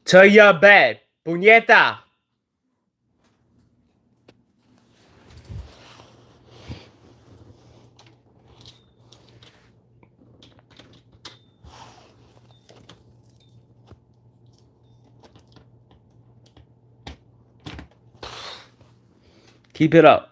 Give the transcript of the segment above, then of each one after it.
To your bed, puñeta. Keep it up.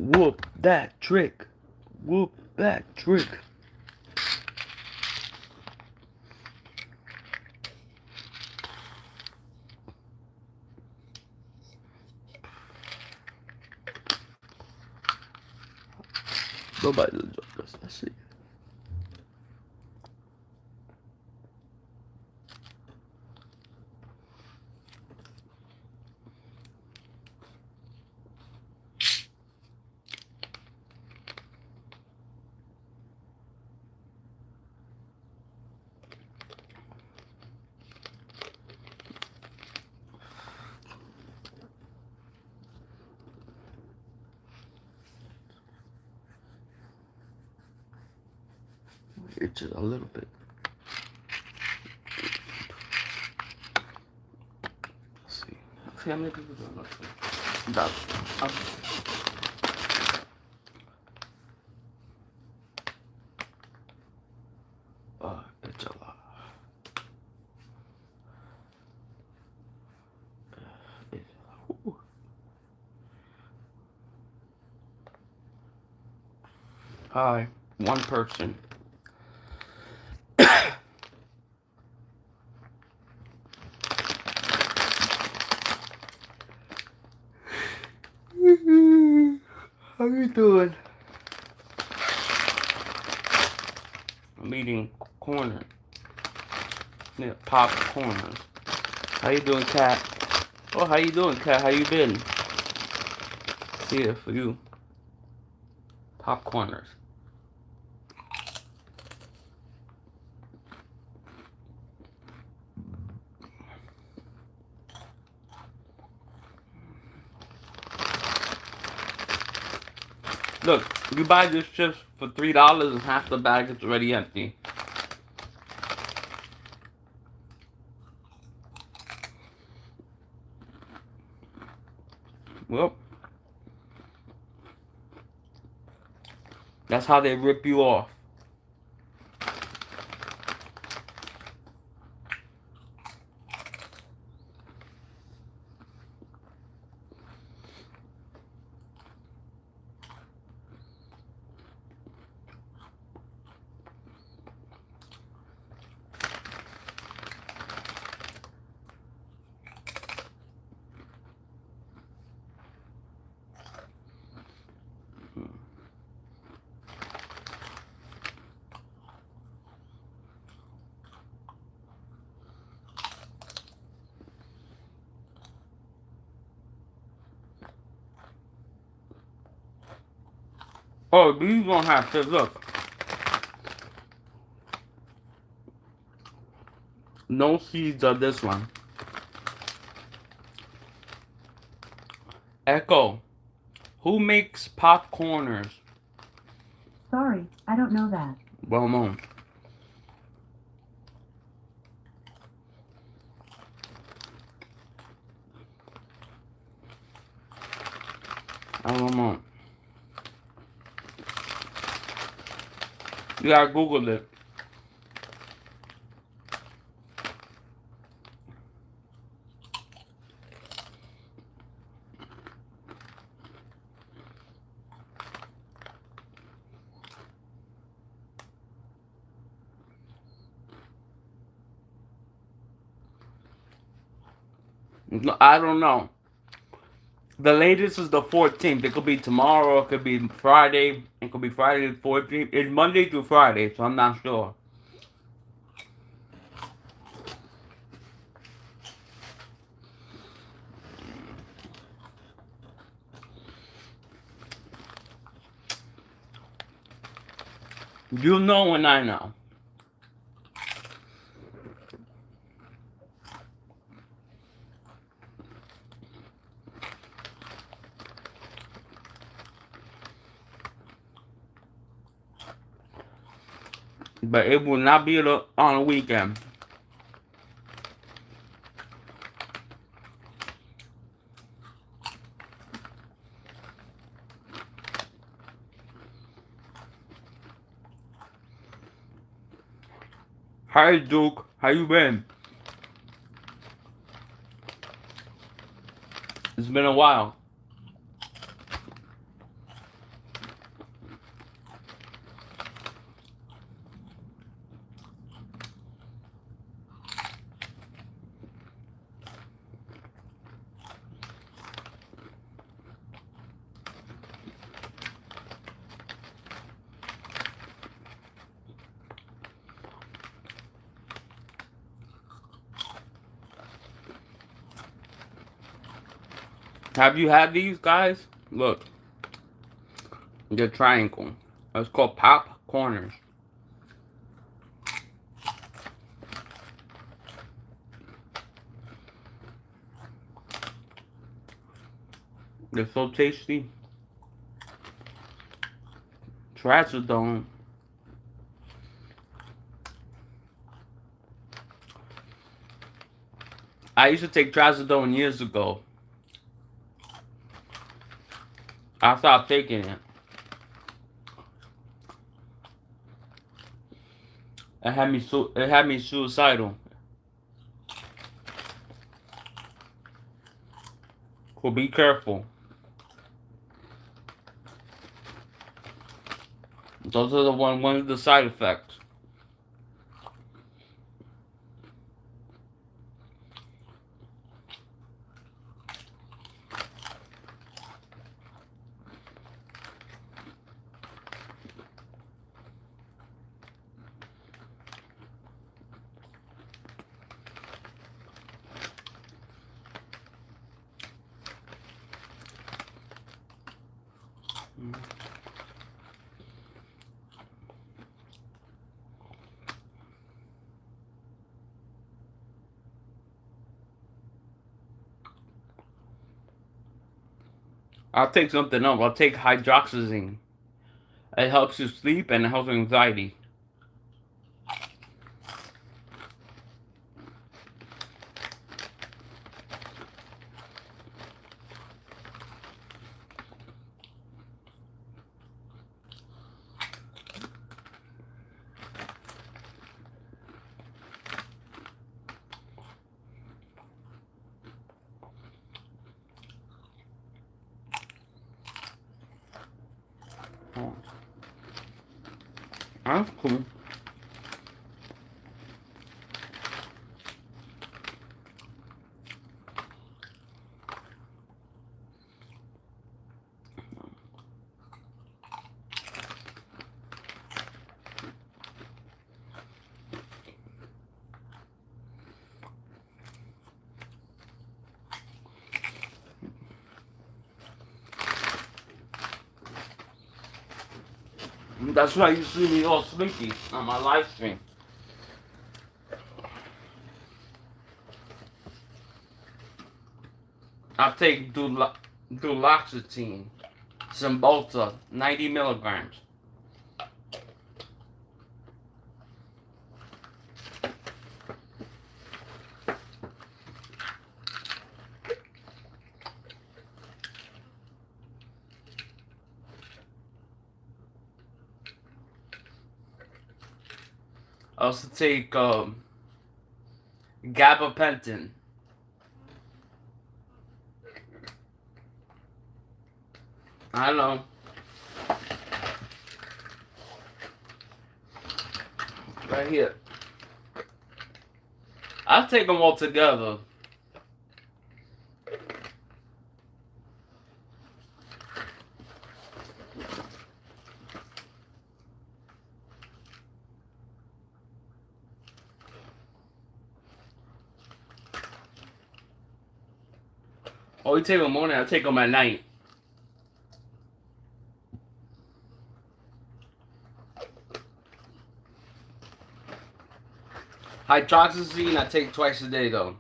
Whoop that trick. Whoop that trick. Nobody does this. Let's see. It's just a little bit. Let's see. See how many people do that. It's a lot. Hi, one person. How you doing? I'm eating corner. Yeah, pop corners. How you doing, Cat? Oh, how you doing, Cat? How you been? Here for you. Pop corners. Look, you buy this chips for $3 and half the bag is already empty. Well, that's how they rip you off. Oh, these don't have chips. Look. No seeds on this one. Echo, who makes popcorners? Sorry, I don't know that. Well known. I don't know. You gotta Google it. I don't know. The latest is the 14th. It could be tomorrow. It could be Friday. It could be Friday the 14th. It's Monday through Friday, so I'm not sure. You know and I know. But it will not be on a weekend. Hi, Duke. How you been? It's been a while. Have you had these, guys? Look. The triangle. It's called pop corners. They're so tasty. Trazodone. I used to take trazodone years ago. I stopped taking it. It had me suicidal. So be careful. Those are one of the side effects. I'll take something else. I'll take hydroxyzine. It helps you sleep and it helps anxiety. Oh. That's cool. That's why you see me all sleepy on my live stream. I take duloxetine, Cymbalta, 90 milligrams. I also take gabapentin. I know. Right here. I'll take them all together. Oh, you take them in the morning, I take them at night. Hydroxyzine I take twice a day though.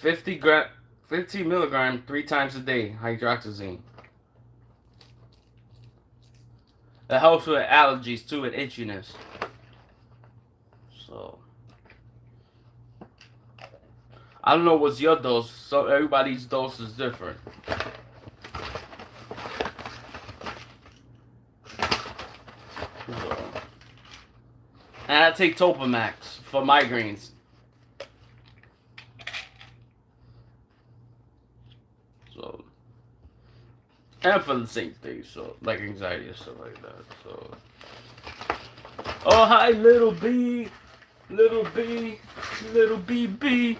$50 milligram 3 times a day, hydroxyzine. It helps with allergies too and itchiness. So I don't know what's your dose. So everybody's dose is different. So. And I take Topamax for migraines. So, and for the same thing, so like anxiety and stuff like that. So, oh hi little B, little B, little BB.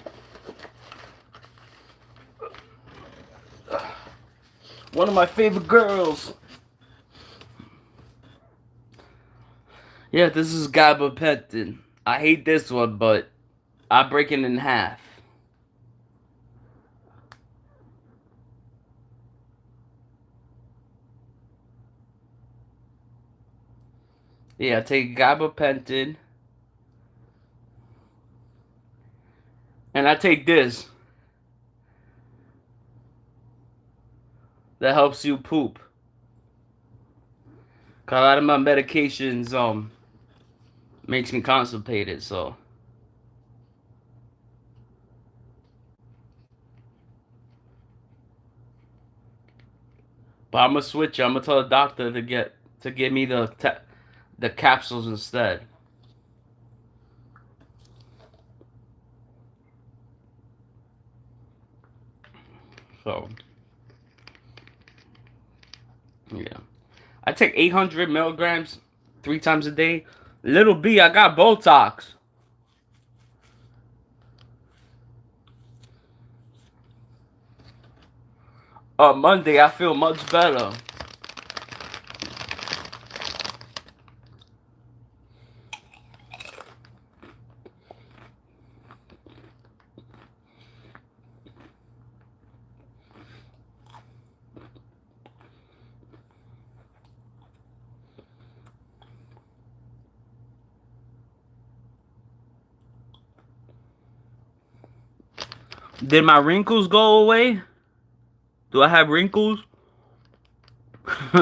One of my favorite girls. Yeah, this is gabapentin. I hate this one, but I break it in half. Yeah, I take gabapentin. And I take this. That helps you poop. Cause a lot of my medications makes me constipated, so. But I'm gonna switch it. I'm gonna tell the doctor to give me the capsules instead. So yeah, I take 800 milligrams 3 times a day. Little B, I got Botox. Monday I feel much better. Did my wrinkles go away? Do I have wrinkles? Hmm.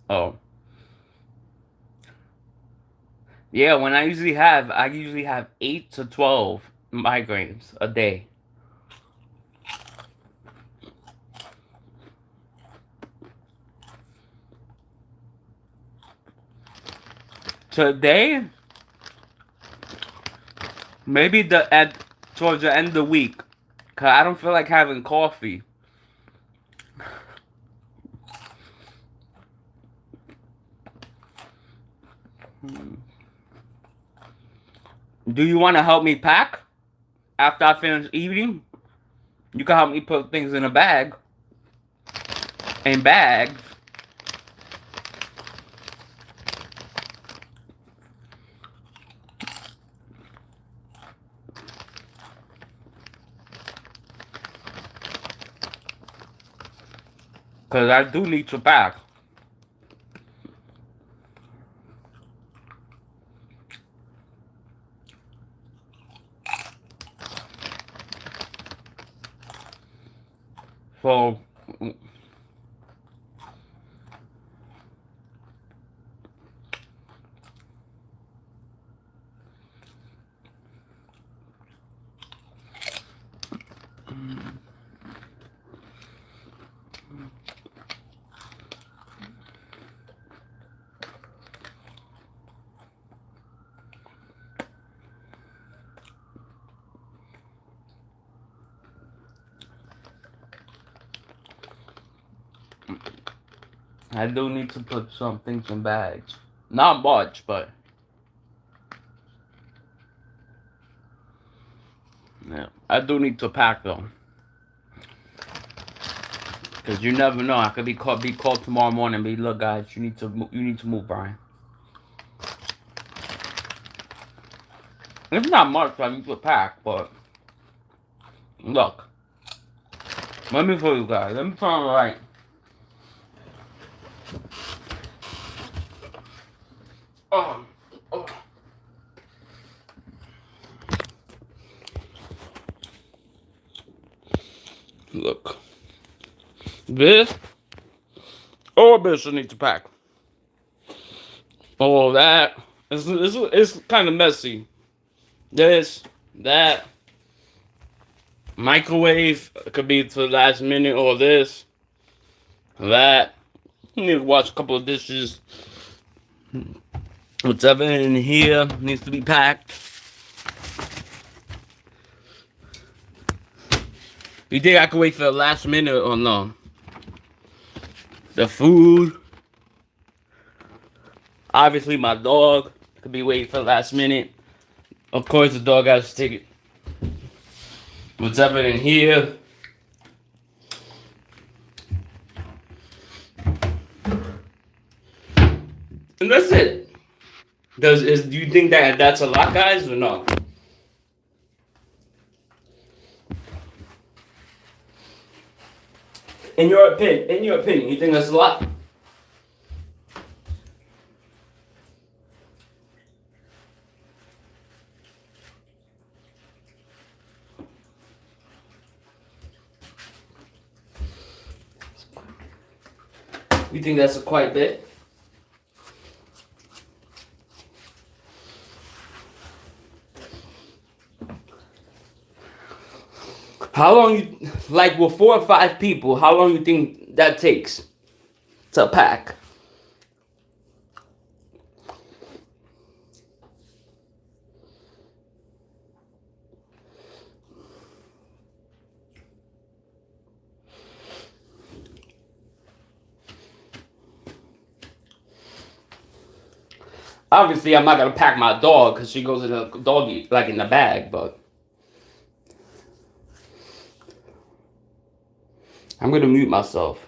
Oh. Yeah, when I usually have 8 to 12 migraines a day. Today, maybe towards the end of the week, cause I don't feel like having coffee. Do you want to help me pack after I finish eating? You can help me put things in a bag. In bags. Cause I do need to pack. So I do need to put some things in bags. Not much, but yeah, I do need to pack though. Cause you never know. I could be called tomorrow morning and be, look, guys, you need to move, Brian. It's not much I need to pack, but look. Let me show you guys. Let me turn it right. Oh, oh. Look. This. All this I need to pack. All that. It's kind of messy. This, that. Microwave could be to the last minute, or this, that. You need to wash a couple of dishes. Whatever in here needs to be packed. You think I could wait for the last minute or no? The food. Obviously, my dog could be waiting for the last minute. Of course, the dog has to take it. Whatever in here. And that's it. Do you think that that's a lot, guys, or no? In your opinion, you think that's a lot? You think that's a quite bit? How long you like with 4 or 5 people? How long you think that takes to pack? Obviously, I'm not gonna pack my dog because she goes in the doggy like in the bag, but I'm gonna mute myself.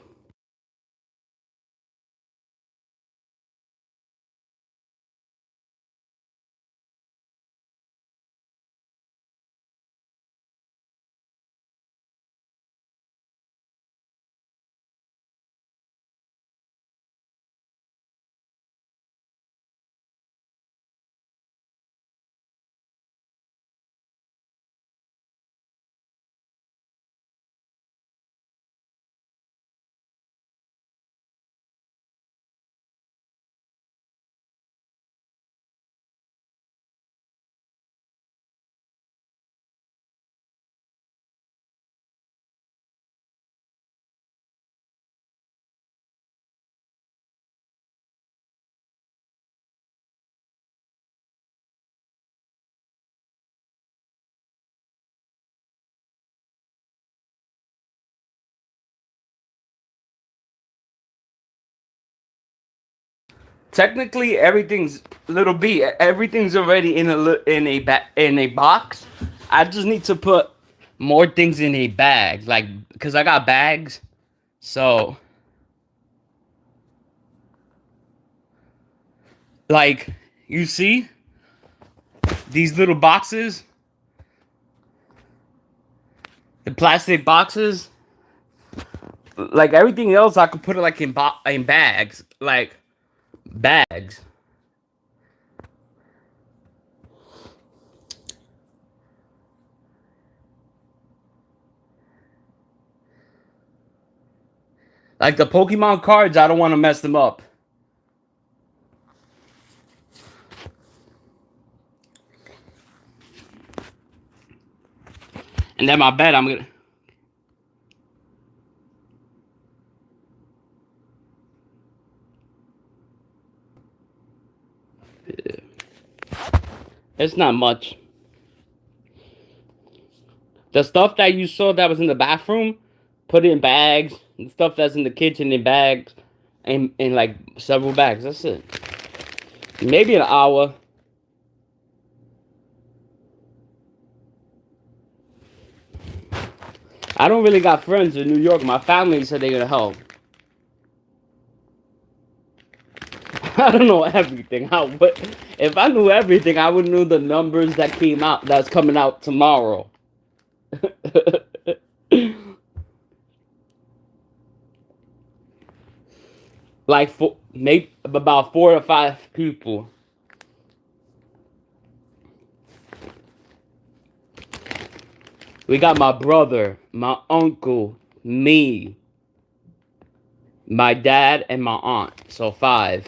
Technically, everything's already in a box. I just need to put more things in a bag, like because I got bags. So, like, you see these little boxes, the plastic boxes. Like everything else, I could put it like in bags, like bags. Like the Pokemon cards, I don't want to mess them up. And then my bed, I'm gonna. It's not much. The stuff that you saw that was in the bathroom, put it in bags. The stuff that's in the kitchen in bags. in like several bags. That's it. Maybe an hour. I don't really got friends in New York. My family said they're gonna help. I don't know everything. If I knew everything, I would know the numbers that came out. That's coming out tomorrow. Like maybe about 4 or 5 people. We got my brother, my uncle, me, my dad, and my aunt. So 5.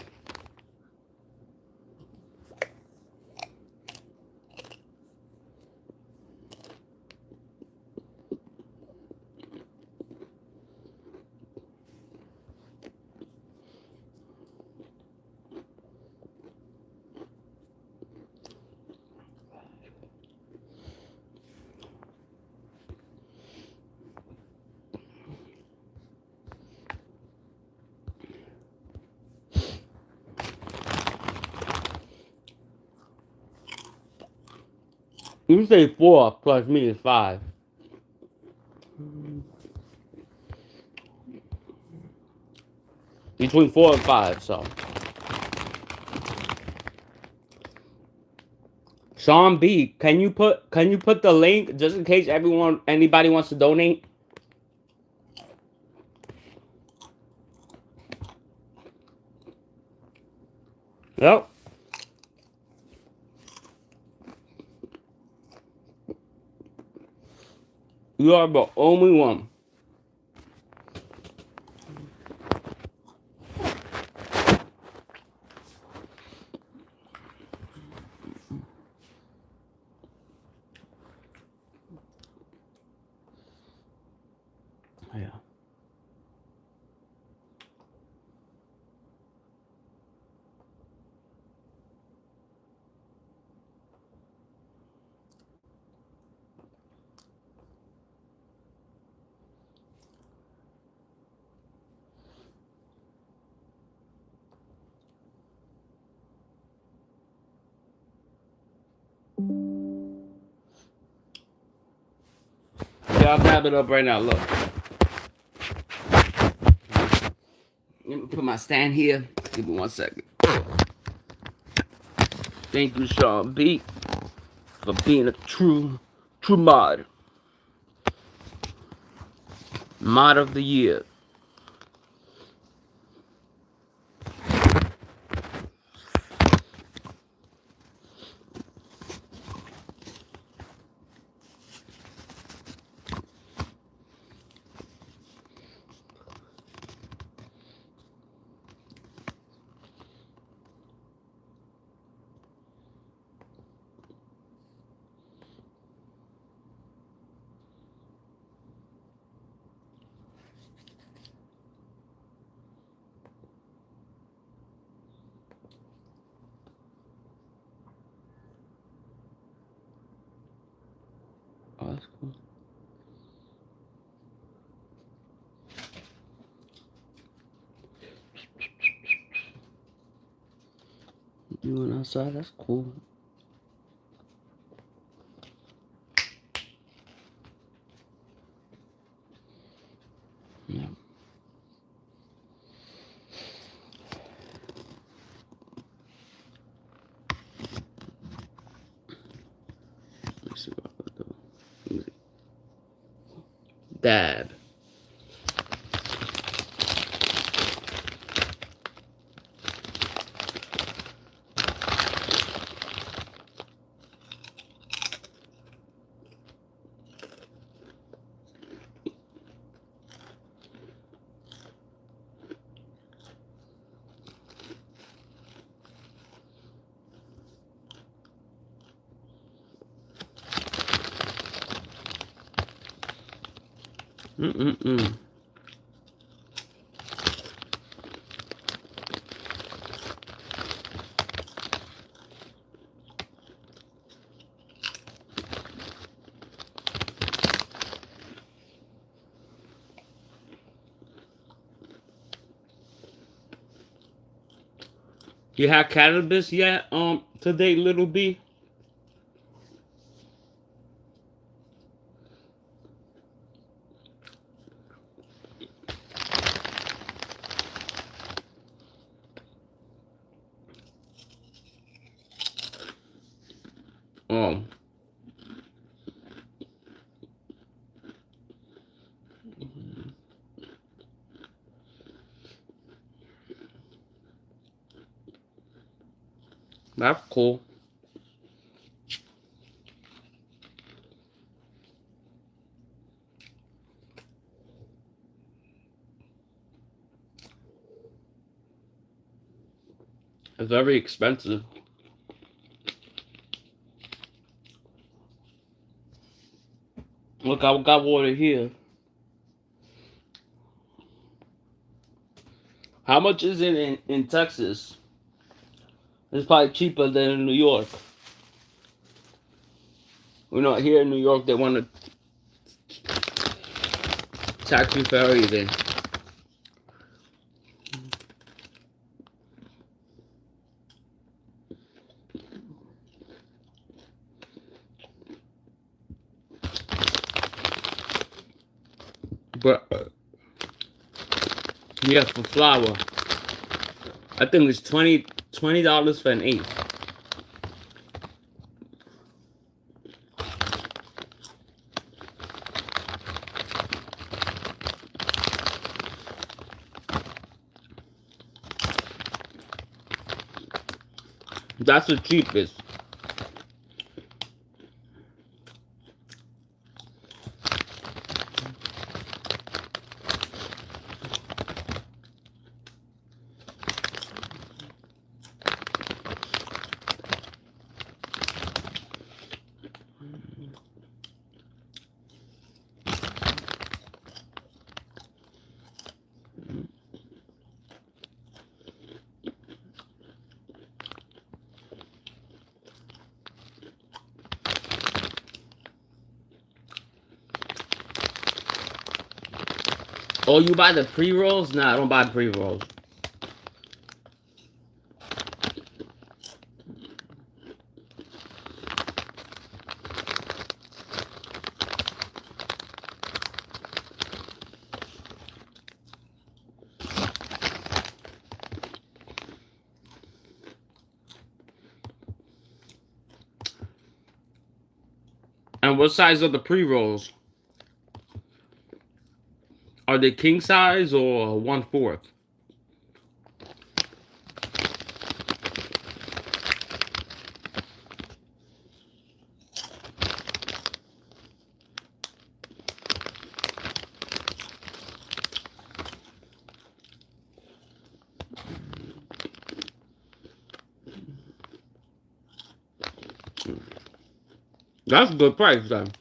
You say 4 plus me is 5. Between 4 and 5. So Sean B, can you put the link just in case anybody wants to donate? Yep. You are the only one. Yeah. Yeah, I'll grab it up right now. Look. Let me put my stand here. Give me 1 second. Thank you, Sean B, for being a true mod. Mod of the year. Oh, that's cool. You went outside? That's cool. Yeah. Let's see what I do. Dab. Mm-mm-mm. You had cannabis yet? Today, little B. Um. That's cool. It's very expensive. Look, I got water here. How much is it in Texas? It's probably cheaper than in New York. We're not here in New York. They want to tax you for everything. But yeah, for flour, I think it's $20 for an eighth. That's the cheapest. Oh, you buy the pre-rolls? Nah, I don't buy pre-rolls. And what size are the pre-rolls? Are they king size or 1/4? That's a good price then.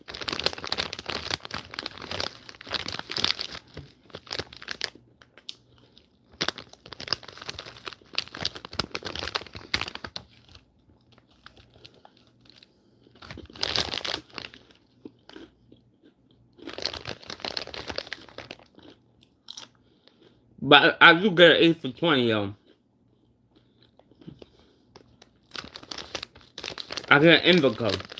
But I do get an 8 for 20, yo. I get an Invico.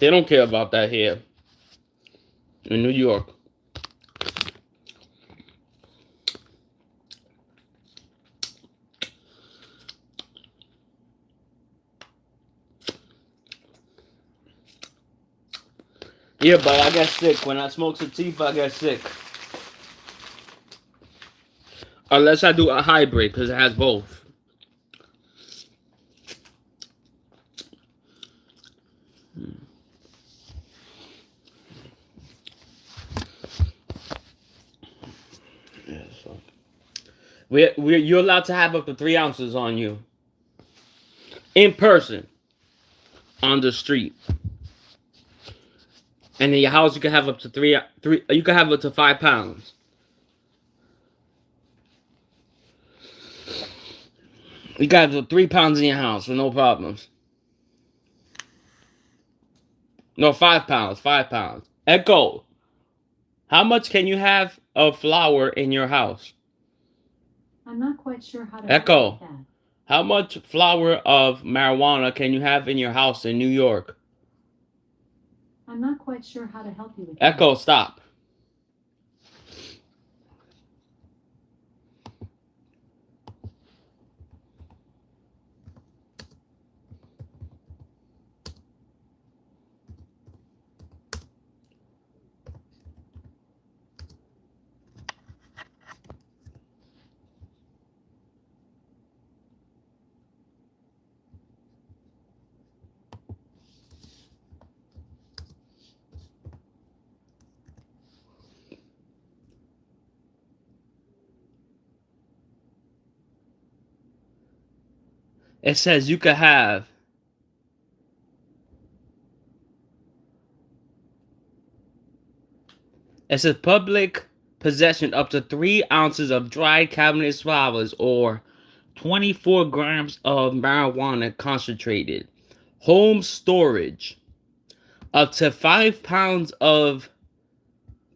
They don't care about that here in New York. Yeah, but I get sick. When I smoke sativa, I get sick. Unless I do a hybrid, because it has both. You're allowed to have up to 3 ounces on you. In person. On the street. And in your house, you can have up to three. You can have up to 5 pounds. You got up to 3 pounds in your house with no problems. No, 5 pounds. 5 pounds. Echo. How much can you have of flour in your house? I'm not quite sure how to Echo. help with that. How much flour of marijuana can you have in your house in New York? I'm not quite sure how to help you with that. Echo, stop. It says you could have. It says public possession up to 3 ounces of dried cannabis flowers or 24 grams of marijuana concentrated. Home storage. Up to 5 pounds of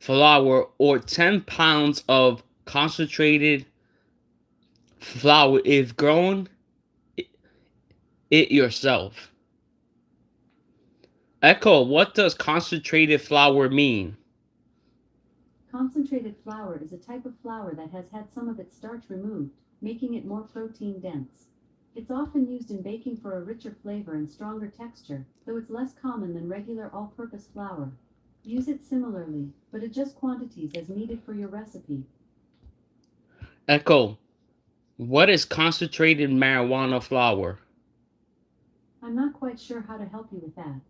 flour or 10 pounds of concentrated flour if grown it yourself. Echo, what does concentrated flour mean? Concentrated flour is a type of flour that has had some of its starch removed, making it more protein dense. It's often used in baking for a richer flavor and stronger texture, though it's less common than regular all-purpose flour. Use it similarly, but adjust quantities as needed for your recipe. Echo, what is concentrated marijuana flour? I'm not quite sure how to help you with that.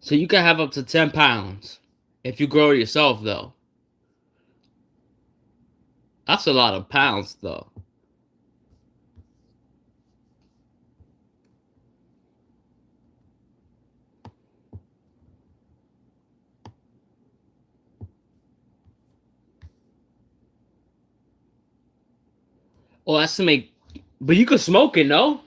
So you can have up to 10 pounds if you grow it yourself, though. That's a lot of pounds, though. Oh, that's to make. But you could smoke it, no?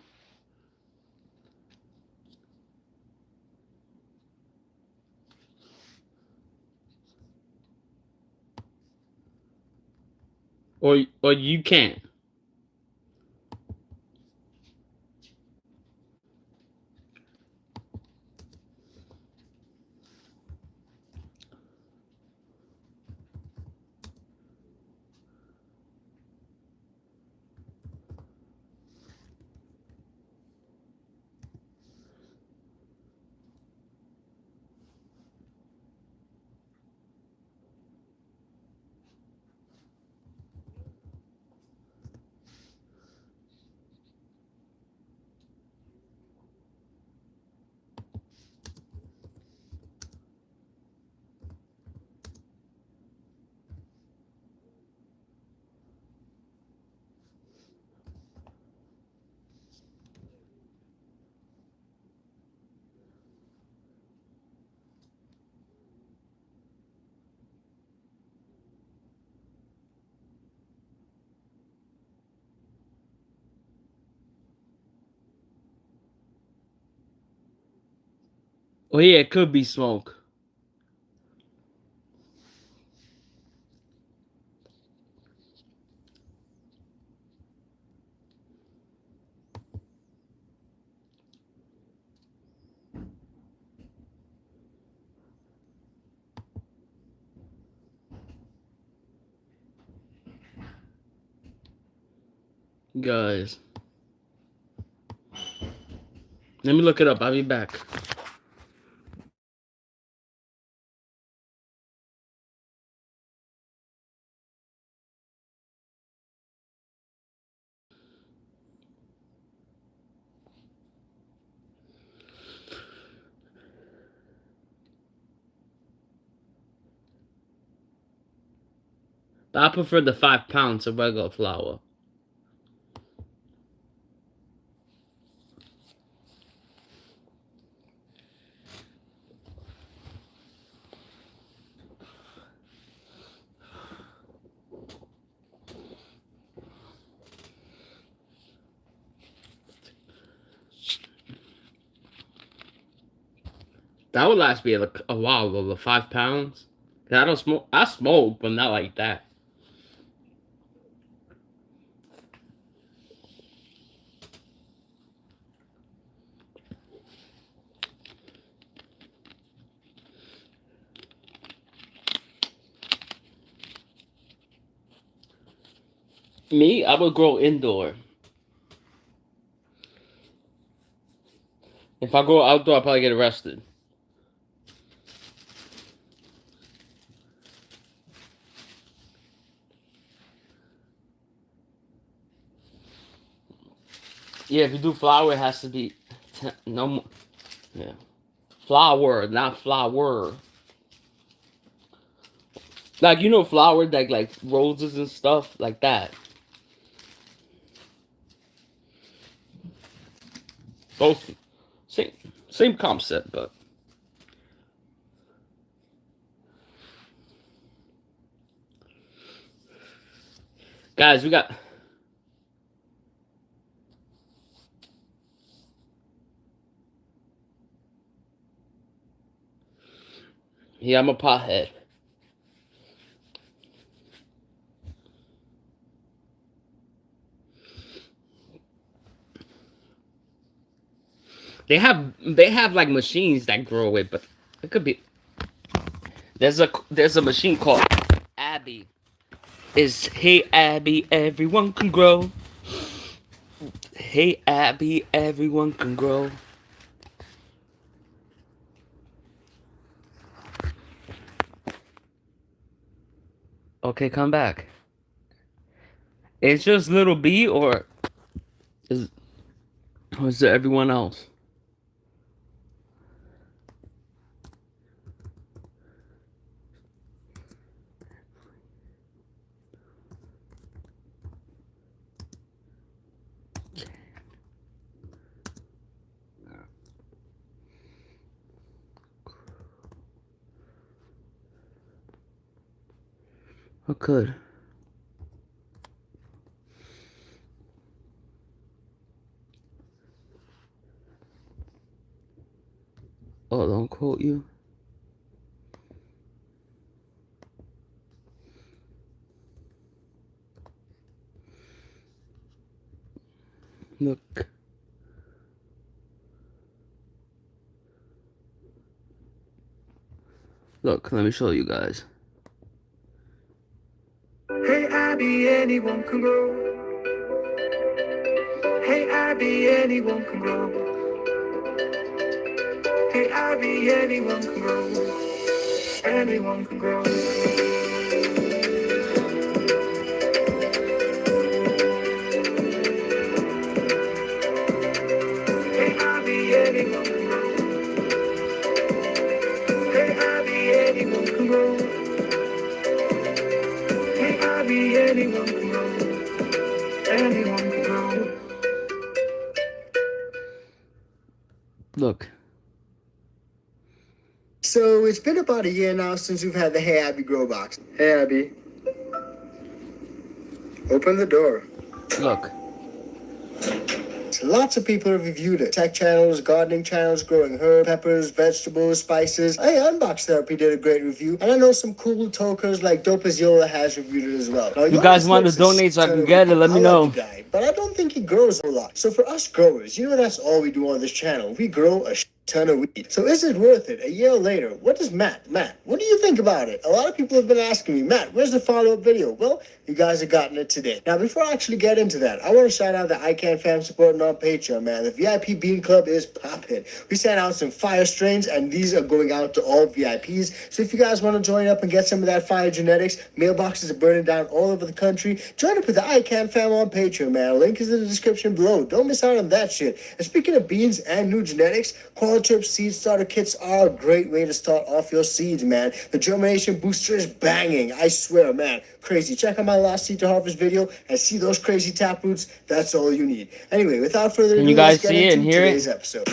Or you can't. Oh, yeah, it could be smoke. Guys. Let me look it up. I'll be back. I prefer the 5 pounds of regular flour. That would last me a while though, the 5 pounds. I don't smoke. I smoke, but not like that. Me, I would grow indoor. If I go outdoor, I'll probably get arrested. Yeah, if you do flour, it has to be no more. Yeah, flour, not flour. Like you know, flour like roses and stuff like that. Both same concept, but guys, we got. Yeah, I'm a pothead. They have like machines that grow it, but it could be. There's a machine called Abby. Is hey Abby, everyone can grow. Hey Abby, everyone can grow. Okay, come back. It's just little B or is there everyone else? Oh, good. Oh, don't quote you. Look. Look, let me show you guys. Hey Abby, anyone can grow. Hey Abby, anyone can grow. Hey Abby, anyone can grow. Anyone can grow. Hey Abby, anyone can grow. Hey Abby, anyone can grow. Hey Abby, anyone can grow. Anyone can grow. Look. So it's been about a year now since we've had the Hey Abby Grow Box. Hey Abby. Open the door. Look. Lots of people have reviewed it. Tech channels, gardening channels, growing herb, peppers, vegetables, spices. Hey, Unbox Therapy did a great review. And I know some cool tokers like Dopaziola has reviewed it as well. Now, You guys want to donate so I can get it, let me know. I like the guy, but I don't think he grows a lot. So for us growers, you know that's all we do on this channel. We grow a ton of weed. So is it worth it? A year later, what does Matt, what do you think about it? A lot of people have been asking me, Matt, where's the follow-up video? Well, you guys have gotten it today. Now, before I actually get into that, I want to shout out the ICANN fam supporting on Patreon, man. The VIP Bean Club is popping. We sent out some fire strains, and these are going out to all VIPs. So if you guys want to join up and get some of that fire genetics, mailboxes are burning down all over the country. Join up with the ICANN fam on Patreon, man. Link is in the description below. Don't miss out on that shit. And speaking of beans and new genetics, quality Qualitrip seed starter kits are a great way to start off your seeds, man. The germination booster is banging. I swear, man. Crazy. Check out my last seed to harvest video and see those crazy tap roots. That's all you need. Anyway, without further ado, Can you guys let's get see it into and hear today's it? episode.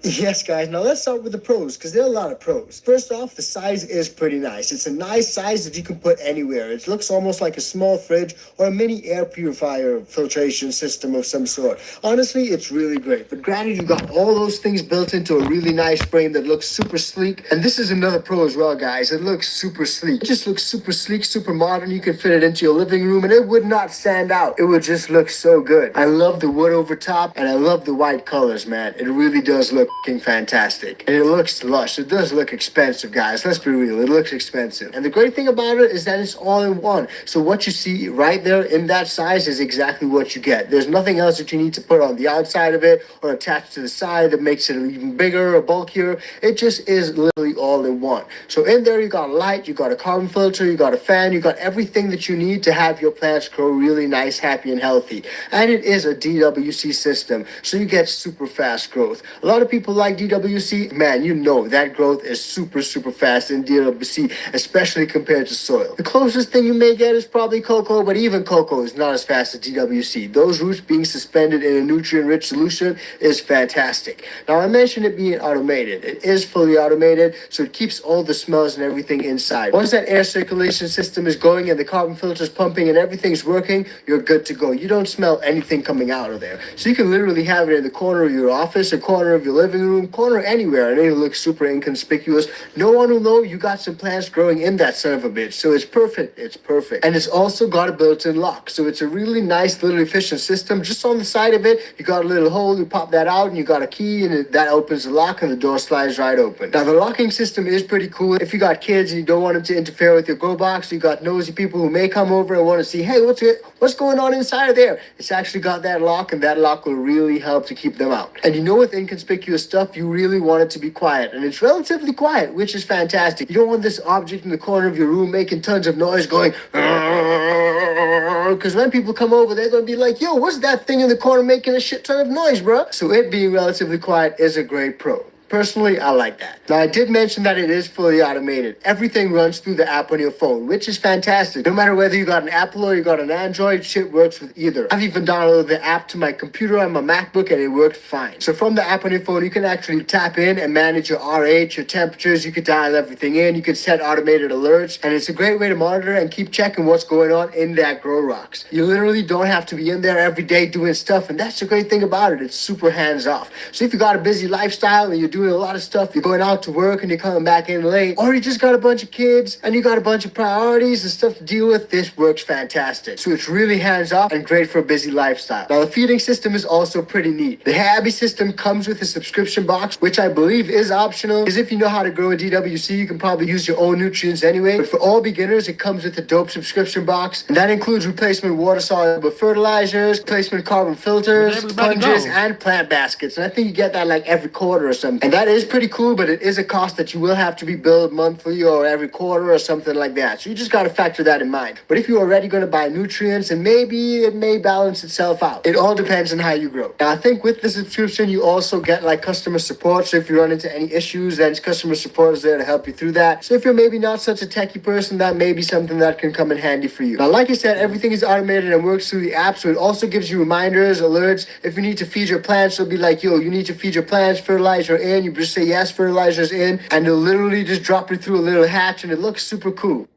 Yes, guys, now let's start with the pros, because there are a lot of pros. First off, the size is pretty nice. It's a nice size that you can put anywhere. It looks almost like a small fridge or a mini air purifier filtration system of some sort. Honestly, it's really great. But granted, you got all those things built into a really nice frame that looks super sleek. And this is another pro as well, guys. It looks super sleek. It just looks super sleek, super modern. You can fit it into your living room and it would not stand out. It would just look so good. I love the wood over top and I love the white colors, man. It really does look fantastic. And it looks lush. It does look expensive, guys. Let's be real. It looks expensive. And the great thing about it is that it's all in one. So what you see right there in that size is exactly what you get. There's nothing else that you need to put on the outside of it or attach to the side that makes it even bigger or bulkier. It just is literally all in one. So in there you got a light, you got a carbon filter, you got a fan, you got everything that you need to have your plants grow really nice, happy, and healthy. And it is a DWC system, so you get super fast growth. A lot of people like DWC, man, you know that growth is super fast in DWC, especially compared to soil. The closest thing you may get is probably cocoa, but even cocoa is not as fast as DWC. Those roots being suspended in a nutrient-rich solution is fantastic. Now, I mentioned it being automated. It is fully automated, so it keeps all the smells and everything inside. Once that air circulation system is going and the carbon filter is pumping and everything's working, you're good to go. You don't smell anything coming out of there. So you can literally have it in the corner of your office, a corner of your living room, corner anywhere, and it'll look super inconspicuous. No one will know you got some plants growing in that son of a bitch. So it's perfect. It's perfect. And it's also got a built-in lock. So it's a really nice little efficient system. Just on the side of it, you got a little hole, you pop that out and you got a key and that opens the lock and the door slides right open. Now the locking system is pretty cool. If you got kids and you don't want them to interfere with your grow box, you got nosy people who may come over and want to see, hey, what's going on inside of there? It's actually got that lock, and that lock will really help to keep them out. And you know, with inconspicuous stuff, you really want it to be quiet, and it's relatively quiet, which is fantastic. You don't want this object in the corner of your room making tons of noise going, because when people come over, they're going to be like, yo, what's that thing in the corner making a shit ton of noise, bro? So it being relatively quiet is a great pro. Personally, I like that. Now, I did mention that it is fully automated. Everything runs through the app on your phone, which is fantastic. No matter whether you got an Apple or you got an Android, shit works with either. I've even downloaded the app to my computer on my MacBook, and it worked fine. So from the app on your phone, you can actually tap in and manage your RH, your temperatures. You can dial everything in. You can set automated alerts, and it's a great way to monitor and keep checking what's going on in that grow rocks. You literally don't have to be in there every day doing stuff, and that's the great thing about it. It's super hands-off. So if you got a busy lifestyle and you're doing a lot of stuff, you're going out to work and you're coming back in late, or you just got a bunch of kids and you got a bunch of priorities and stuff to deal with, this works fantastic. So it's really hands-off and great for a busy lifestyle. Now the feeding system is also pretty neat. The Happy system comes with a subscription box, which I believe is optional, because if you know how to grow in DWC, you can probably use your own nutrients anyway. But for all beginners, it comes with a dope subscription box, and that includes replacement water-soluble fertilizers, replacement carbon filters, sponges, and plant baskets. And I think you get that like every quarter or something. And that is pretty cool, but it is a cost that you will have to be billed monthly or every quarter or something like that. So you just got to factor that in mind. But if you're already going to buy nutrients, and maybe it may balance itself out. It all depends on how you grow. Now, I think with the subscription, you also get like customer support. So if you run into any issues, then customer support is there to help you through that. So if you're maybe not such a techie person, that may be something that can come in handy for you. Now, like I said, everything is automated and works through the app. So it also gives you reminders, alerts. If you need to feed your plants, it'll be like, yo, you need to feed your plants, fertilizer in. You just say yes, fertilizer's in, and it'll literally just drop it through a little hatch, and it looks super cool.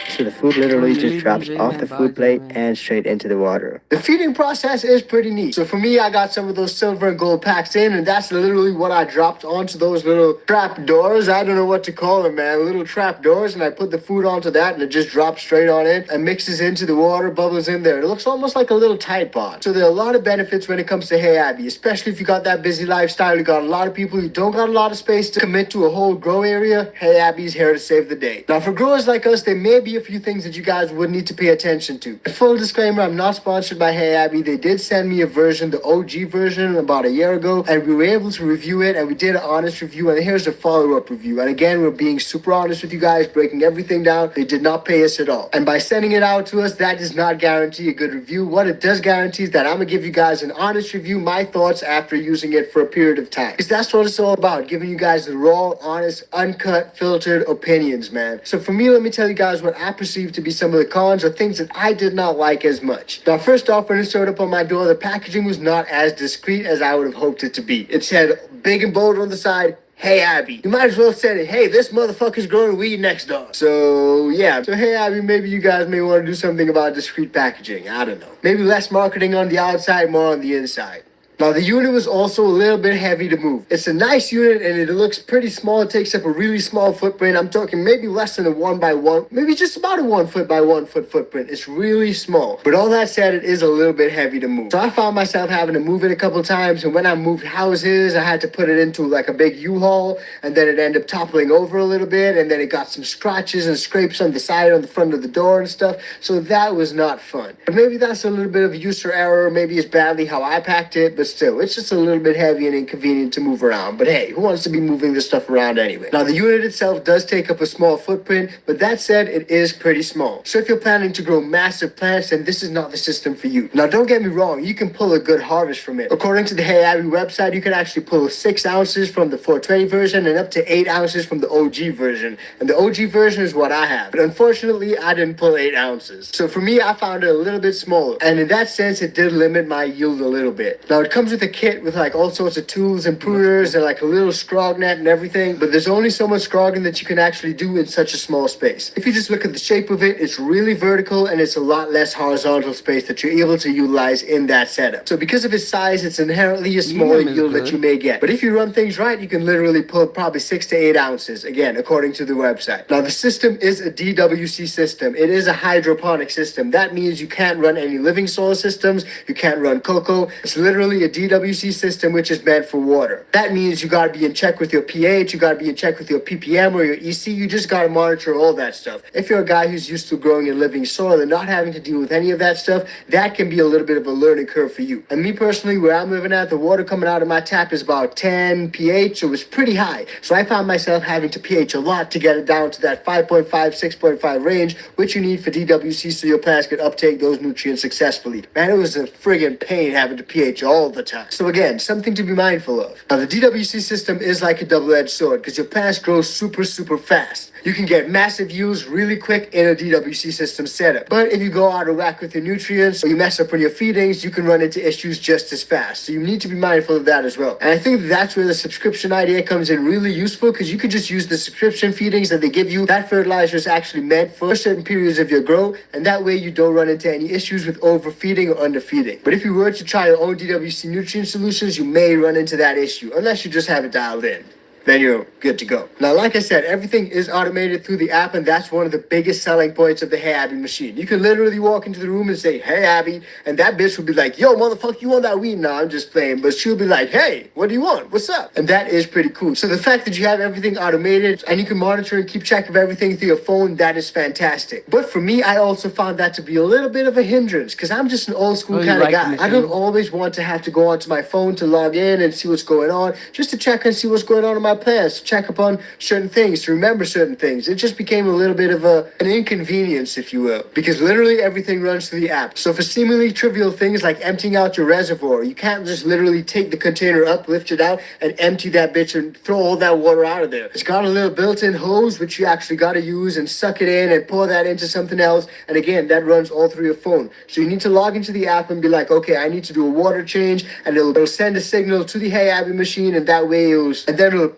So the food literally just drops off the food plate and straight into the water. The feeding process is pretty neat. So for me, I got some of those silver and gold packs in, and that's literally what I dropped onto those little trap doors. I don't know what to call them, man. Little trap doors, and I put the food onto that, and it just drops straight on in and mixes into the water, bubbles in there. It looks almost like a little Tide Pod. So there are a lot of benefits when it comes to Hey Abby, especially if you got that busy lifestyle. You got a lot of people who don't got a lot of space to commit to a whole grow area. Hey Abby's here to save the day. Now for growers like us, there may be a few few things that you guys would need to pay attention to. A full disclaimer, I'm not sponsored by Hey Abby. They did send me a version, the OG version, about a year ago, and we were able to review it, and we did an honest review, and here's a follow-up review. And again, we're being super honest with you guys, breaking everything down. They did not pay us at all. And by sending it out to us, that does not guarantee a good review. What it does guarantee is that I'm gonna give you guys an honest review, my thoughts after using it for a period of time. Because that's what it's all about, giving you guys the raw, honest, uncut, filtered opinions, man. So for me, let me tell you guys what I perceive to be some of the cons or things that I did not like as much. Now, first off, when it showed up on my door, the packaging was not as discreet as I would have hoped it to be. It said big and bold on the side, Hey Abby. You might as well have said it, hey, this motherfucker's growing weed next door. So yeah, so Hey Abby, maybe you guys may want to do something about discreet packaging. I don't know. Maybe less marketing on the outside, more on the inside. Now, the unit was also a little bit heavy to move. It's a nice unit and it looks pretty small. It takes up a really small footprint. I'm talking maybe less than a 1x1, maybe just about a 1 foot by 1 foot footprint. It's really small. But all that said, it is a little bit heavy to move. So I found myself having to move it a couple times. And when I moved houses, I had to put it into like a big U-Haul. And then it ended up toppling over a little bit. And then it got some scratches and scrapes on the side, on the front of the door and stuff. So that was not fun. But maybe that's a little bit of user error. Maybe it's badly how I packed it. But still, it's just a little bit heavy and inconvenient to move around. But hey, who wants to be moving this stuff around anyway? Now, the unit itself does take up a small footprint, but that said, it is pretty small. So if you're planning to grow massive plants, then this is not the system for you. Now, don't get me wrong, you can pull a good harvest from it. According to the Hey Abby website, you can actually pull 6 ounces from the 420 version and up to 8 ounces from the OG version. And the OG version is what I have. But unfortunately, I didn't pull 8 ounces. So for me, I found it a little bit smaller. And in that sense, it did limit my yield a little bit. Now, it comes with a kit with like all sorts of tools and pruners and like a little scrog net and everything, but there's only so much scrogging that you can actually do in such a small space. If you just look at the shape of it, it's really vertical and it's a lot less horizontal space that you're able to utilize in that setup. So because of its size, it's inherently a smaller yield that you may get. But if you run things right, you can literally pull probably 6 to 8 ounces, again, according to the website. Now, the system is a DWC system. It is a hydroponic system. That means you can't run any living soil systems. You can't run cocoa. It's literally a DWC system, which is meant for water. That means you got to be in check with your pH. You got to be in check with your ppm or your EC. You just got to monitor all that stuff. If you're a guy who's used to growing in living soil and not having to deal with any of that stuff, that can be a little bit of a learning curve for you. And me personally, where I'm living at, the water coming out of my tap is about 10 pH, so it's pretty high. So I found myself having to pH a lot to get it down to that 5.5, 6.5 range, which you need for DWC so your plants can uptake those nutrients successfully. Man, it was a friggin' pain having to pH all the time. So again, something to be mindful of. Now, the DWC system is like a double-edged sword because your plants grow super fast. You can get massive yields really quick in a DWC system setup. But if you go out of whack with your nutrients or you mess up on your feedings, you can run into issues just as fast. So you need to be mindful of that as well. And I think that's where the subscription idea comes in really useful because you could just use the subscription feedings that they give you. That fertilizer is actually meant for certain periods of your grow, and that way you don't run into any issues with overfeeding or underfeeding. But if you were to try your own DWC nutrient solutions, you may run into that issue unless you just have it dialed in. Then you're good to go. Now, like I said, everything is automated through the app, and that's one of the biggest selling points of the Hey Abby machine. You can literally walk into the room and say, "Hey Abby," and that bitch will be like, "Yo, motherfucker, you want that weed?" No, I'm just playing. But she'll be like, "Hey, what do you want? What's up?" And that is pretty cool. So the fact that you have everything automated and you can monitor and keep track of everything through your phone, that is fantastic. But for me, I also found that to be a little bit of a hindrance because I'm just an old school kind of guy. I don't always want to have to go onto my phone to log in and see what's going on, just to check and see what's going on in my plants, check upon certain things, to remember certain things. It just became a little bit of an inconvenience, if you will, because literally everything runs through the app. So for seemingly trivial things like emptying out your reservoir, you can't just literally take the container up, lift it out, and empty that bitch and throw all that water out of there. It's got a little built-in hose, which you actually got to use and suck it in and pour that into something else. And again, that runs all through your phone. So you need to log into the app and be like, okay, I need to do a water change, and it'll send a signal to the Hey Abby machine, and that way it'll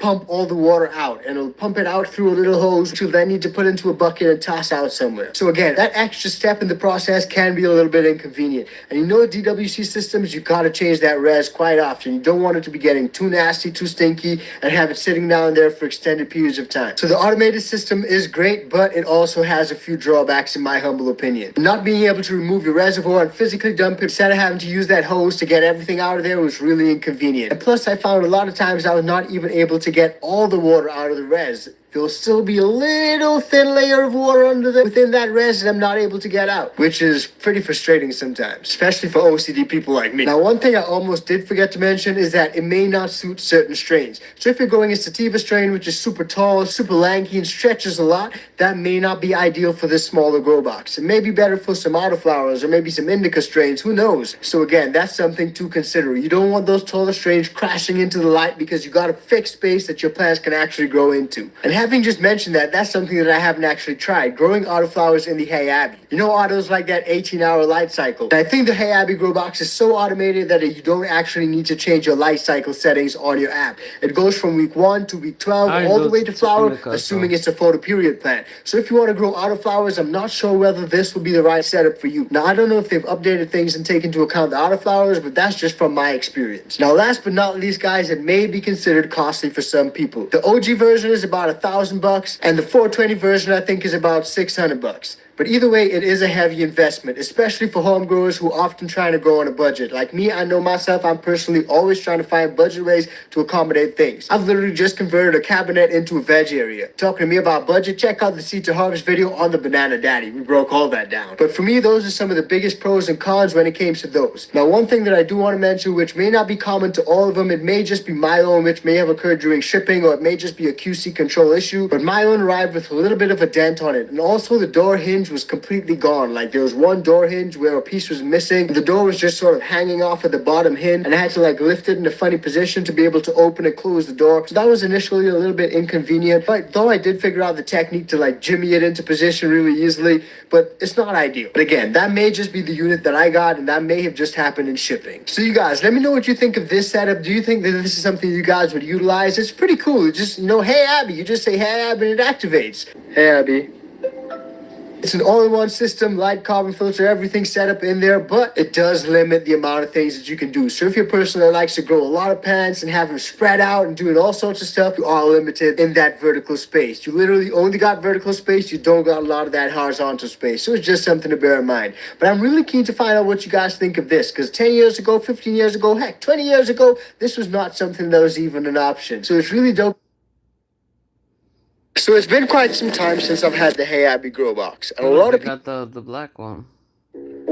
pump all the water out, and it'll pump it out through a little hose, which you'll then need to put into a bucket and toss out somewhere. So again, that extra step in the process can be a little bit inconvenient. And you know, with DWC systems, you gotta change that res quite often. You don't want it to be getting too nasty, too stinky, and have it sitting down there for extended periods of time. So the automated system is great, but it also has a few drawbacks in my humble opinion. Not being able to remove your reservoir and physically dump it instead of having to use that hose to get everything out of there was really inconvenient. And plus, I found a lot of times I was not even able to get all the water out of the res. there'll still be a little thin layer of water within that resin I'm not able to get out, which is pretty frustrating sometimes, especially for OCD people like me. Now, one thing I almost did forget to mention is that it may not suit certain strains. So if you're growing a sativa strain, which is super tall, super lanky, and stretches a lot, that may not be ideal for this smaller grow box. It may be better for some autoflowers or maybe some indica strains, who knows? So again, that's something to consider. You don't want those taller strains crashing into the light because you got a fixed space that your plants can actually grow into. And having just mentioned that, that's something that I haven't actually tried, growing autoflowers in the Hey Abby. You know, autos like that 18-hour light cycle. And I think the Hey Abby grow box is so automated that you don't actually need to change your light cycle settings on your app. It goes from week 1 to week 12 all the way to flower, assuming it's a photoperiod plant. So if you want to grow autoflowers, I'm not sure whether this will be the right setup for you. Now, I don't know if they've updated things and taken into account the autoflowers, but that's just from my experience. Now, last but not least, guys, it may be considered costly for some people. The OG version is about $1,000, and the 420 version I think is about $600. But either way, it is a heavy investment, especially for home growers who are often trying to grow on a budget. Like me, I know myself, I'm personally always trying to find budget ways to accommodate things. I've literally just converted a cabinet into a veg area. Talking to me about budget, check out the Seed to Harvest video on the Banana Daddy. We broke all that down. But for me, those are some of the biggest pros and cons when it came to those. Now, one thing that I do want to mention, which may not be common to all of them, it may just be my own, which may have occurred during shipping, or it may just be a QC control issue, but my own arrived with a little bit of a dent on it. And also the door hinge was completely gone. Like there was one door hinge where a piece was missing. The door was just sort of hanging off at the bottom hinge, and I had to like lift it in a funny position to be able to open and close the door. So that was initially a little bit inconvenient, but though I did figure out the technique to like jimmy it into position really easily, but it's not ideal. But again, that may just be the unit that I got, and that may have just happened in shipping. So you guys, let me know what you think of this setup. Do you think that this is something you guys would utilize? It's pretty cool. It's just, hey Abby, you just say hey Abby and it activates. Hey Abby. It's an all-in-one system, light carbon filter, everything set up in there, but it does limit the amount of things that you can do. So if you're a person that likes to grow a lot of plants and have them spread out and doing all sorts of stuff, you are limited in that vertical space. You literally only got vertical space, you don't got a lot of that horizontal space. So it's just something to bear in mind. But I'm really keen to find out what you guys think of this, because 10 years ago, 15 years ago, heck, 20 years ago, this was not something that was even an option. So it's really dope. So it's been quite some time since I've had the Hey Abby grow box, and a lot of people got the black one.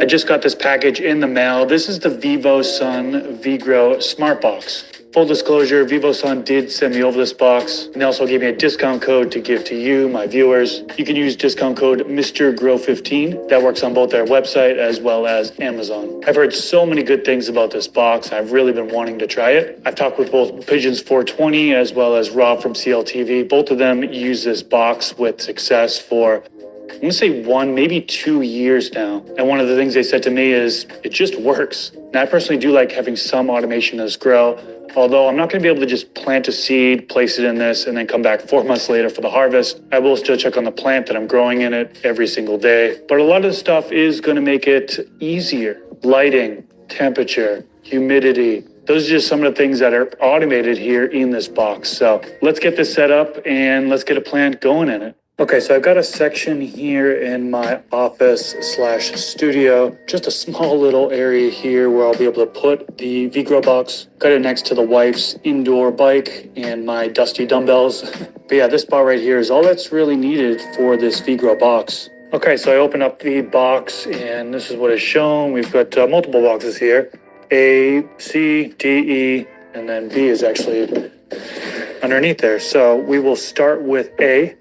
I just got this package in the mail. This is the VivoSun VGrow Smart Box. Full disclosure, VivoSun did send me over this box, and they also gave me a discount code to give to you, my viewers. You can use discount code MrGrow15. That works on both their website as well as Amazon. I've heard so many good things about this box. I've really been wanting to try it. I've talked with both Pigeons 420 as well as Rob from CLTV. Both of them use this box with success for, I'm gonna say 1, maybe 2 years now. And one of the things they said to me is, it just works. And I personally do like having some automation in this grow, although I'm not gonna be able to just plant a seed, place it in this, and then come back 4 months later for the harvest. I will still check on the plant that I'm growing in it every single day. But a lot of the stuff is gonna make it easier. Lighting, temperature, humidity. Those are just some of the things that are automated here in this box. So let's get this set up and let's get a plant going in it. Okay, so I've got a section here in my office / studio, just a small little area here where I'll be able to put the VGrow box. Got it next to the wife's indoor bike and my dusty dumbbells. But yeah, this spot right here is all that's really needed for this VGrow box. Okay, so I open up the box and this is what is shown. We've got multiple boxes here. A, C, D, E, and then B is actually underneath there. So we will start with A,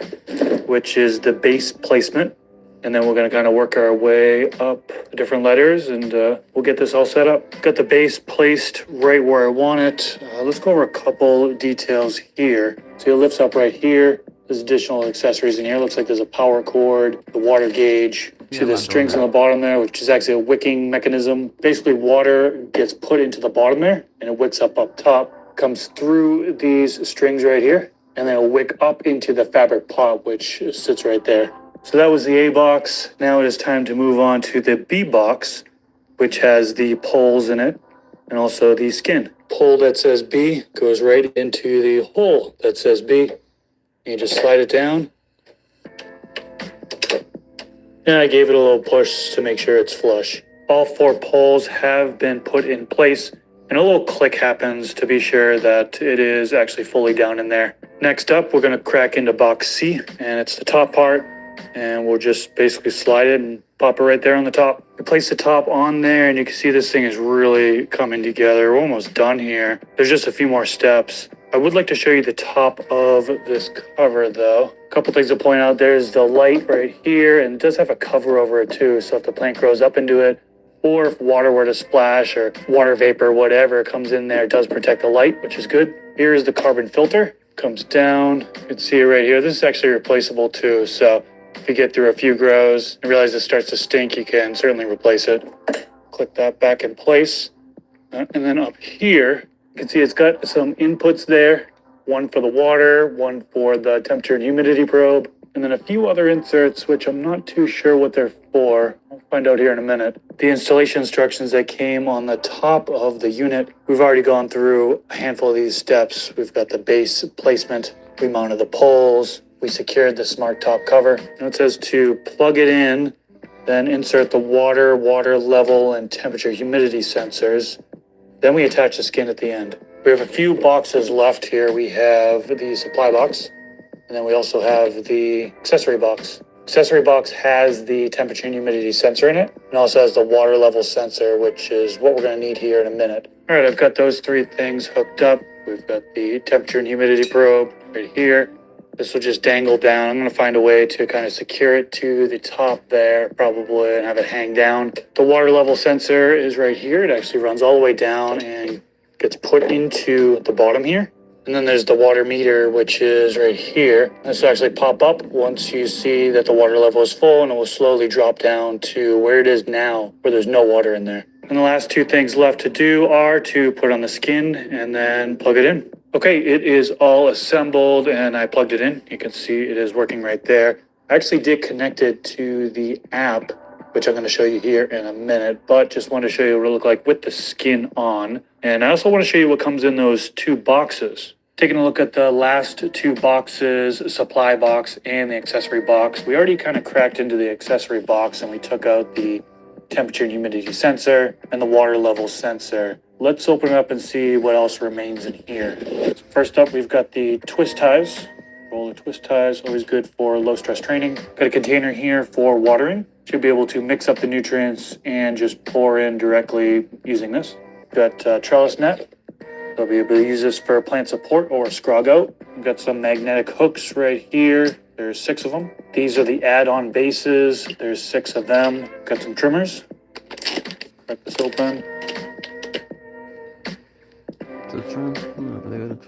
which is the base placement. And then we're gonna kind of work our way up the different letters and we'll get this all set up. Got the base placed right where I want it. Let's go over a couple details here. So it lifts up right here. There's additional accessories in here. Looks like there's a power cord, the water gauge. See the strings on the bottom there, which is actually a wicking mechanism. Basically water gets put into the bottom there and it wicks up top. Comes through these strings right here, and then it'll wick up into the fabric pot, which sits right there. So that was the A box. Now it is time to move on to the B box, which has the poles in it, and also the skin. Pole that says B goes right into the hole that says B. You just slide it down. And I gave it a little push to make sure it's flush. All 4 poles have been put in place, and a little click happens to be sure that it is actually fully down in there. Next up, we're going to crack into box C, and it's the top part, and we'll just basically slide it and pop it right there on the top. We place the top on there, and you can see this thing is really coming together. We're almost done here. There's just a few more steps. I would like to show you the top of this cover though. A couple things to point out. There's the light right here, and it does have a cover over it too. So if the plant grows up into it, or if water were to splash or water vapor, whatever comes in there, it does protect the light, which is good. Here is the carbon filter. Comes down. You can see it right here. This is actually replaceable too. So if you get through a few grows and realize it starts to stink, you can certainly replace it. Click that back in place. And then up here, you can see it's got some inputs there. One for the water, one for the temperature and humidity probe, and then a few other inserts, which I'm not too sure what they're for. I'll find out here in a minute. The installation instructions that came on the top of the unit, we've already gone through a handful of these steps. We've got the base placement, we mounted the poles, we secured the smart top cover. And it says to plug it in, then insert the water level, and temperature humidity sensors. Then we attach the skin at the end. We have a few boxes left here. We have the supply box, and then we also have the accessory box. Accessory box has the temperature and humidity sensor in it, and also has the water level sensor, which is what we're going to need here in a minute. All right, I've got those three things hooked up. We've got the temperature and humidity probe right here. This will just dangle down. I'm going to find a way to kind of secure it to the top there, probably, and have it hang down. The water level sensor is right here. It actually runs all the way down and gets put into the bottom here. And then there's the water meter, which is right here. This will actually pop up once you see that the water level is full, and it will slowly drop down to where it is now, where there's no water in there. And the last two things left to do are to put on the skin and then plug it in. Okay, it is all assembled and I plugged it in. You can see it is working right there. I actually did connect it to the app, which I'm going to show you here in a minute, but just want to show you what it looked like with the skin on. And I also want to show you what comes in those two boxes. Taking a look at the last two boxes, supply box and the accessory box. We already kind of cracked into the accessory box and we took out the temperature and humidity sensor and the water level sensor. Let's open it up and see what else remains in here. First up, we've got the twist ties. Roll the twist ties, always good for low stress training. Got a container here for watering. Should be able to mix up the nutrients and just pour in directly using this. Got trellis net. They'll be able to use this for plant support or scrog out. We've got some magnetic hooks right here. There's 6 of them. These are the add-on bases. There's 6 of them. Got some trimmers. Crack this open.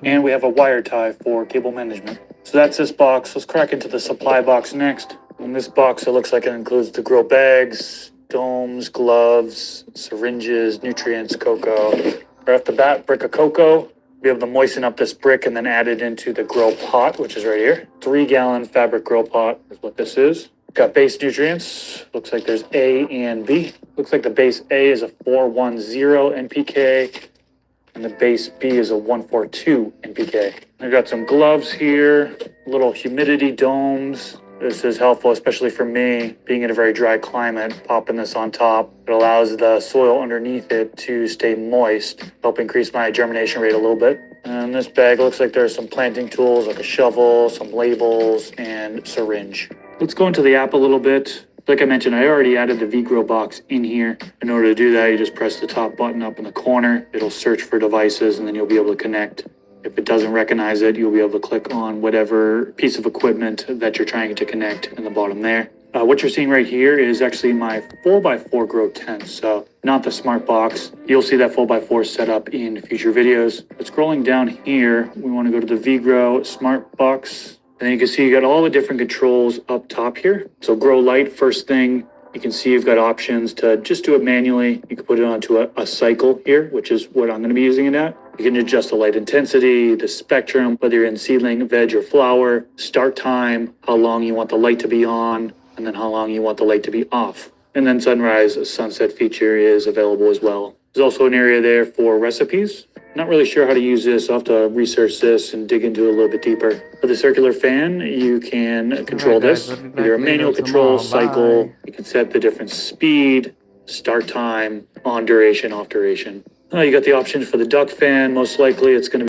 And we have a wire tie for cable management. So that's this box. Let's crack into the supply box next. In this box, it looks like it includes the grow bags, domes, gloves, syringes, nutrients, cocoa. Right off the bat, brick of cocoa. Be able to moisten up this brick and then add it into the grow pot, which is right here. 3-gallon fabric grow pot is what this is. Got base nutrients. Looks like there's A and B. Looks like the base A is a 410 NPK. And the base B is a 142 NPK. I've got some gloves here, little humidity domes. This is helpful, especially for me, being in a very dry climate. Popping this on top, it allows the soil underneath it to stay moist, help increase my germination rate a little bit. And this bag looks like there's some planting tools, like a shovel, some labels, and syringe. Let's go into the app a little bit. Like I mentioned, I already added the VGrow box in here. In order to do that, you just press the top button up in the corner. It'll search for devices and then you'll be able to connect. If it doesn't recognize it, you'll be able to click on whatever piece of equipment that you're trying to connect in the bottom there. What you're seeing right here is actually my 4x4 grow tent, so not the smart box. You'll see that 4x4 set up in future videos. But scrolling down here, we want to go to the VGrow smart box. And then you can see you got all the different controls up top here. So grow light, first thing, you can see you've got options to just do it manually. You can put it onto a cycle here, which is what I'm going to be using it at. You can adjust the light intensity, the spectrum, whether you're in seedling, veg, or flower, start time, how long you want the light to be on, and then how long you want the light to be off. And then sunrise, sunset feature is available as well. There's also an area there for recipes. Not really sure how to use this. I'll have to research this and dig into it a little bit deeper. For the circular fan, you can control this. Either a manual control, cycle. You can set the different speed, start time, on duration, off duration. You got the option for the duck fan. Most likely it's going to